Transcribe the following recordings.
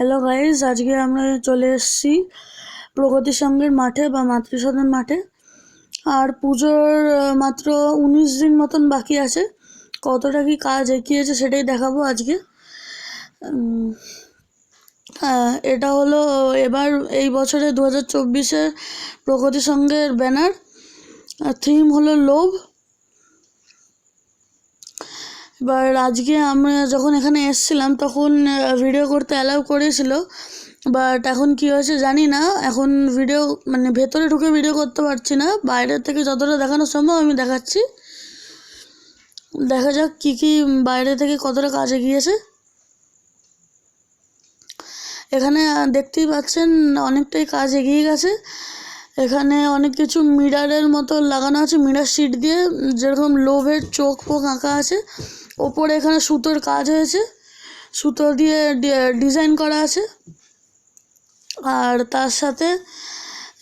Hello guys, আজকে আমরা চলে এসেছি প্রগতি সংঘের মাঠে বা মাতৃসদন মাঠে। আর পুজোর মাত্র 19 দিন মতন বাকি আছে। কতটা কি কাজ এগিয়েছে সেটাই দেখাবো আজকে। এটা হলো এবার এই বছরে 2024-এর প্রগতি সংঘের ব্যানার। থিম হলো লোভ। এবার আজকে আমরা যখন এখানে এসেছিলাম তখন ভিডিও করতে অ্যালাউ করেছিল, বাট এখন কি হয়েছে জানি না। এখন ভিডিও ভেতরে ঢুকে ভিডিও করতে পারছি না, বাইরের থেকে যতটা দেখানো সম্ভব আমি দেখাচ্ছি। দেখা যাক কি কি বাইরে থেকে কতটা কাজ এগিয়েছে। এখানে দেখতেই পাচ্ছেন অনেকটাই কাজ এগিয়ে গেছে। এখানে অনেক কিছু মিরারের মতো লাগানো আছে, মিরার শিট দিয়ে, যেরকম লোভের চোখ ফোক আঁকা আছে। ওপরে এখানে সুতোর কাজ হয়েছে, সুতো দিয়ে ডিজাইন করা আছে। আর তার সাথে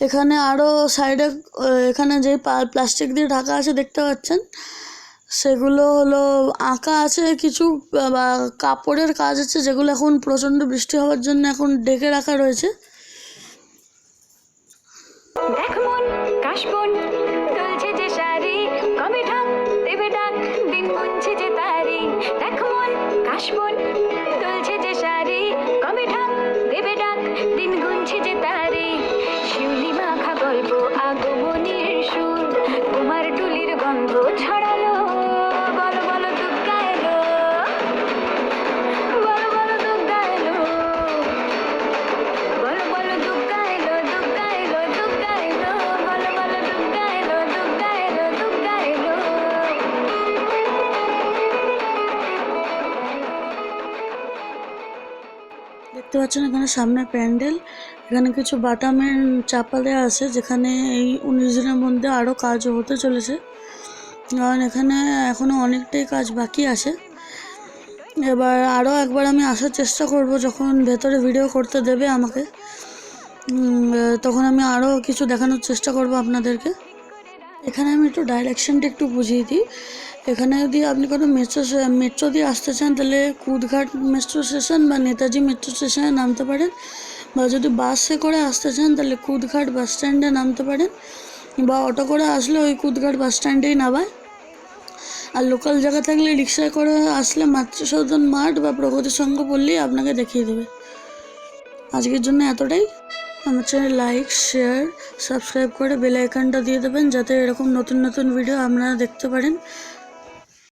এখানে আরও সাইডে এখানে যে প্লাস্টিক দিয়ে ঢাকা আছে দেখতে পাচ্ছেন, সেগুলো হলো আঁকা আছে কিছু, বা কাপড়ের কাজ আছে, যেগুলো এখন প্রচণ্ড বৃষ্টি হওয়ার জন্য এখন ঢেকে রাখা রয়েছে। দেখতে পাচ্ছেন এখানে সামনে প্যান্ডেল, এখানে কিছু বাটামের চাপা দেওয়া আছে, যেখানে এই 19 দিনের মধ্যে আরও কাজ হতে চলেছে, কারণ এখানে এখনও অনেকটাই কাজ বাকি আছে। এবার আরও একবার আমি আসার চেষ্টা করব, যখন ভেতরে ভিডিও করতে দেবে আমাকে, তখন আমি আরও কিছু দেখানোর চেষ্টা করব আপনাদেরকে। এখানে আমি একটু ডাইরেকশনটা একটু বুঝিয়ে দিই। এখানে যদি আপনি কোনো মেট্রো দিয়ে আসতে চান, তাহলে কুদঘাট মেট্রো স্টেশন বা নেতাজি মেট্রো স্টেশনে নামতে পারেন, বা যদি বাসে করে আসতে চান তাহলে কুদঘাট বাস স্ট্যান্ডে নামতে পারেন, বা অটো করে আসলে ওই কুদঘাট বাস স্ট্যান্ডেই নামায়। আর লোকাল জায়গা থাকলে রিক্সায় করে আসলে মাতৃসদন মাঠ বা প্রগতি সংঘ বললেই আপনাকে দেখিয়ে দেবে। আজকের জন্য এতটাই। আমার চ্যানেল লাইক, শেয়ার, সাবস্ক্রাইব করে বেল আইকনটা দিয়ে দেবেন, যাতে এরকম নতুন নতুন ভিডিও আপনারা দেখতে পারেন।